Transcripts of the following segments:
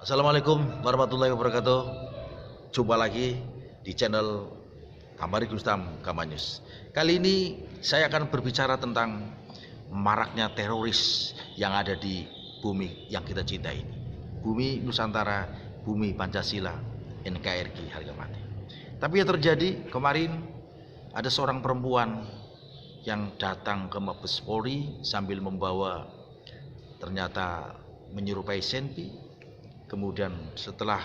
Assalamualaikum warahmatullahi wabarakatuh. Jumpa lagi di channel Kamari Gustam Kamanyus. Kali ini saya akan berbicara tentang maraknya teroris yang ada di bumi yang kita cintai ini. Bumi Nusantara, bumi Pancasila, NKRI harga mati. Tapi yang terjadi kemarin ada seorang perempuan yang datang ke Mabes Polri sambil membawa ternyata menyerupai senpi. Kemudian setelah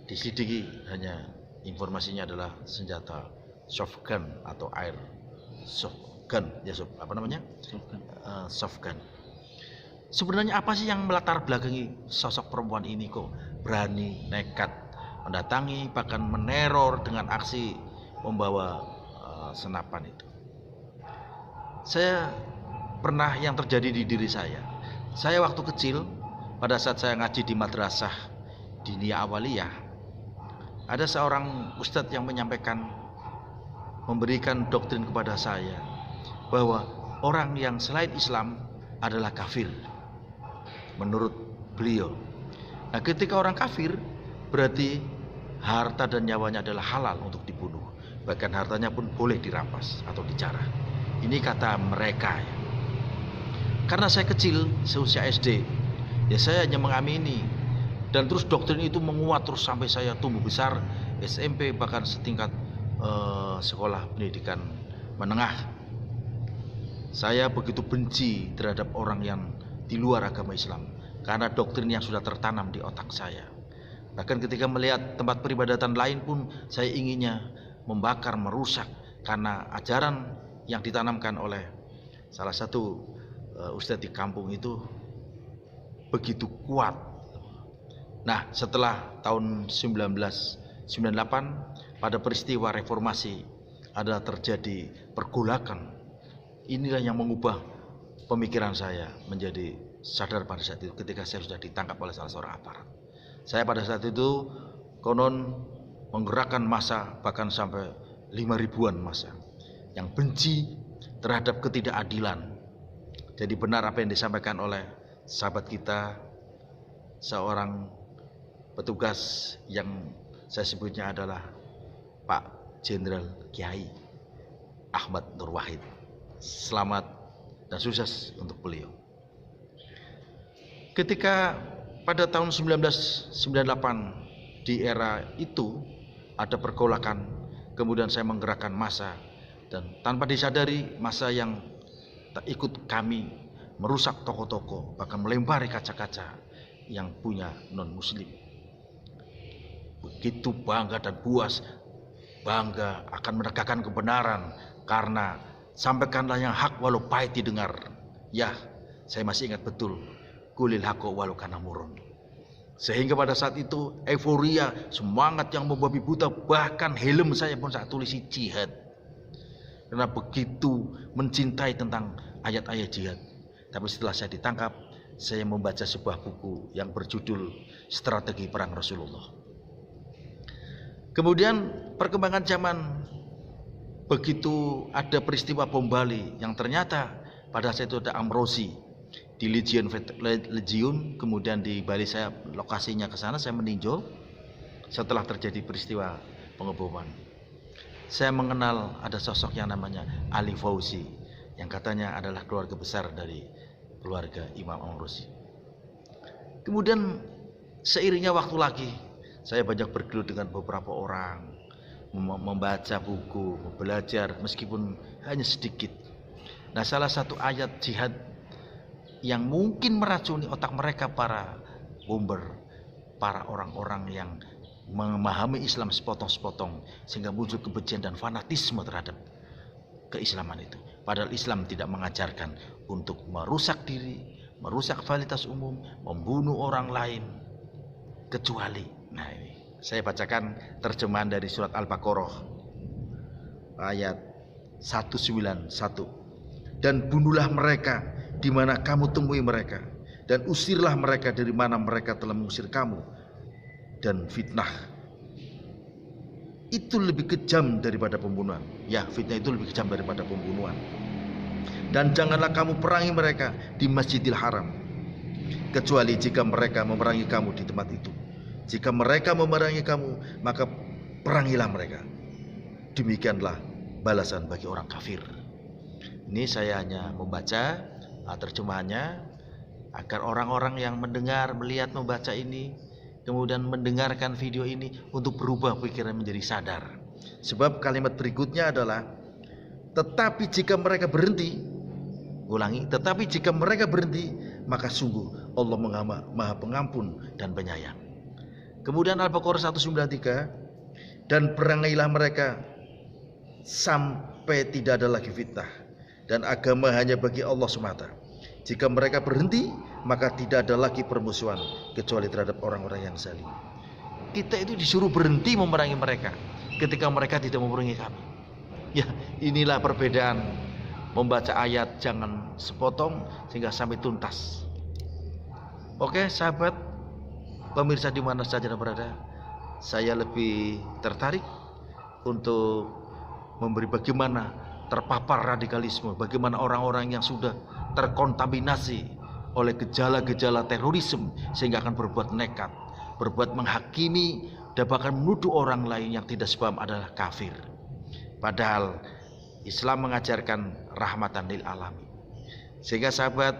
diselidiki hanya informasinya adalah senjata soft gun atau air soft gun ya apa namanya soft gun. Sebenarnya apa sih yang melatar belakangi sosok perempuan ini kok berani nekat mendatangi bahkan meneror dengan aksi membawa senapan itu? Saya pernah yang terjadi di diri saya. Saya waktu kecil pada saat saya ngaji di madrasah Diniyah Awaliyah, ada seorang ustadz yang menyampaikan, memberikan doktrin kepada saya bahwa orang yang selain Islam adalah kafir menurut beliau. Nah, ketika orang kafir berarti harta dan nyawanya adalah halal untuk dibunuh, bahkan hartanya pun boleh dirampas atau dijarah. Ini kata mereka ya. Karena saya kecil, seusia SD, ya saya hanya mengamini, dan terus doktrin itu menguat terus sampai saya tumbuh besar SMP, bahkan setingkat sekolah pendidikan menengah. Saya begitu benci terhadap orang yang di luar agama Islam karena doktrin yang sudah tertanam di otak saya. Bahkan ketika melihat tempat peribadatan lain pun saya inginnya membakar, merusak, karena ajaran yang ditanamkan oleh salah satu ustadz di kampung itu begitu kuat. Nah, setelah tahun 1998 pada peristiwa reformasi ada terjadi pergolakan. Inilah yang mengubah pemikiran saya menjadi sadar pada saat itu ketika saya sudah ditangkap oleh salah seorang aparat. Saya pada saat itu konon menggerakkan massa bahkan sampai 5.000-an massa yang benci terhadap ketidakadilan. Jadi benar apa yang disampaikan oleh sahabat kita, seorang petugas yang saya sebutnya adalah Pak Jenderal Kiai Ahmad Nur Wahid. Selamat dan sukses untuk beliau. Ketika pada tahun 1998 di era itu ada pergolakan, kemudian saya menggerakkan massa, dan tanpa disadari massa yang tak ikut kami merusak toko-toko, bahkan melempari kaca-kaca yang punya non-muslim. Begitu bangga dan puas, bangga akan menegakkan kebenaran, karena sampaikanlah yang hak walau pahit didengar. Ya, saya masih ingat betul, kulil haqqo walau kana murun. Sehingga pada saat itu euforia, semangat yang membabi buta, bahkan helm saya pun saya tulisi jihad. Karena begitu mencintai tentang ayat-ayat jihad. Tapi setelah saya ditangkap, saya membaca sebuah buku yang berjudul Strategi Perang Rasulullah. Kemudian perkembangan zaman, begitu ada peristiwa bom Bali yang ternyata pada saat itu ada Amrozi di Legiun, kemudian di Bali saya lokasinya ke sana, saya meninjau setelah terjadi peristiwa pengeboman. Saya mengenal ada sosok yang namanya Ali Fauzi, yang katanya adalah keluarga besar dari keluarga Imam Amrozi. Kemudian seiringnya waktu lagi, saya banyak bergelut dengan beberapa orang, membaca buku, belajar meskipun hanya sedikit. Nah, salah satu ayat jihad yang mungkin meracuni otak mereka para bomber, para orang-orang yang memahami Islam sepotong-sepotong sehingga muncul kebencian dan fanatisme terhadap keislaman itu. Padahal Islam tidak mengajarkan untuk merusak diri, merusak fasilitas umum, membunuh orang lain, kecuali, nah ini saya bacakan terjemahan dari surat Al-Baqarah ayat 191. Dan bunuhlah mereka di mana kamu temui mereka, dan usirlah mereka dari mana mereka telah mengusir kamu. Dan fitnah itu lebih kejam daripada pembunuhan. Ya, fitnah itu lebih kejam daripada pembunuhan. Dan janganlah kamu perangi mereka di Masjidil Haram, kecuali jika mereka memerangi kamu di tempat itu. Jika mereka memerangi kamu, maka perangilah mereka. Demikianlah balasan bagi orang kafir. Ini saya hanya membaca terjemahannya agar orang-orang yang mendengar, melihat, membaca ini, kemudian mendengarkan video ini untuk berubah pikiran menjadi sadar. Sebab kalimat berikutnya adalah tetapi jika mereka berhenti, ulangi, tetapi jika mereka berhenti, maka sungguh Allah Maha Pengampun dan Penyayang. Kemudian Al-Baqarah 193, dan perangilah mereka sampai tidak ada lagi fitnah dan agama hanya bagi Allah semata. Jika mereka berhenti, maka tidak ada lagi permusuhan kecuali terhadap orang-orang yang zalim. Kita itu disuruh berhenti memerangi mereka ketika mereka tidak memerangi kami. Ya, inilah perbedaan membaca ayat, jangan sepotong sehingga sampai tuntas. Oke, sahabat pemirsa di mana saja Anda berada, saya lebih tertarik untuk memberi bagaimana terpapar radikalisme, bagaimana orang-orang yang sudah terkontaminasi oleh gejala-gejala terorisme sehingga akan berbuat nekat, berbuat menghakimi dan bahkan menuduh orang lain yang tidak sepaham adalah kafir. Padahal Islam mengajarkan rahmatan lil alamin. Sehingga sahabat,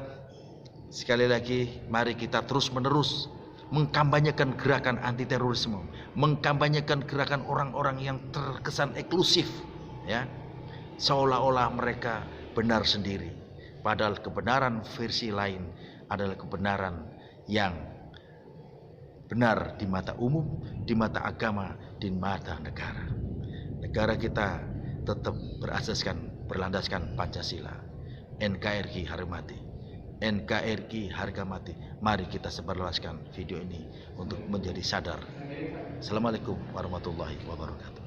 sekali lagi mari kita terus menerus mengkampanyekan gerakan anti terorisme, mengkampanyekan gerakan orang-orang yang terkesan eksklusif, ya, seolah-olah mereka benar sendiri, padahal kebenaran versi lain adalah kebenaran yang benar di mata umum, di mata agama, di mata negara. Negara kita tetap berlandaskan Pancasila. NKRI harga mati. NKRI harga mati. Mari kita sebarluaskan video ini untuk menjadi sadar. Assalamualaikum warahmatullahi wabarakatuh.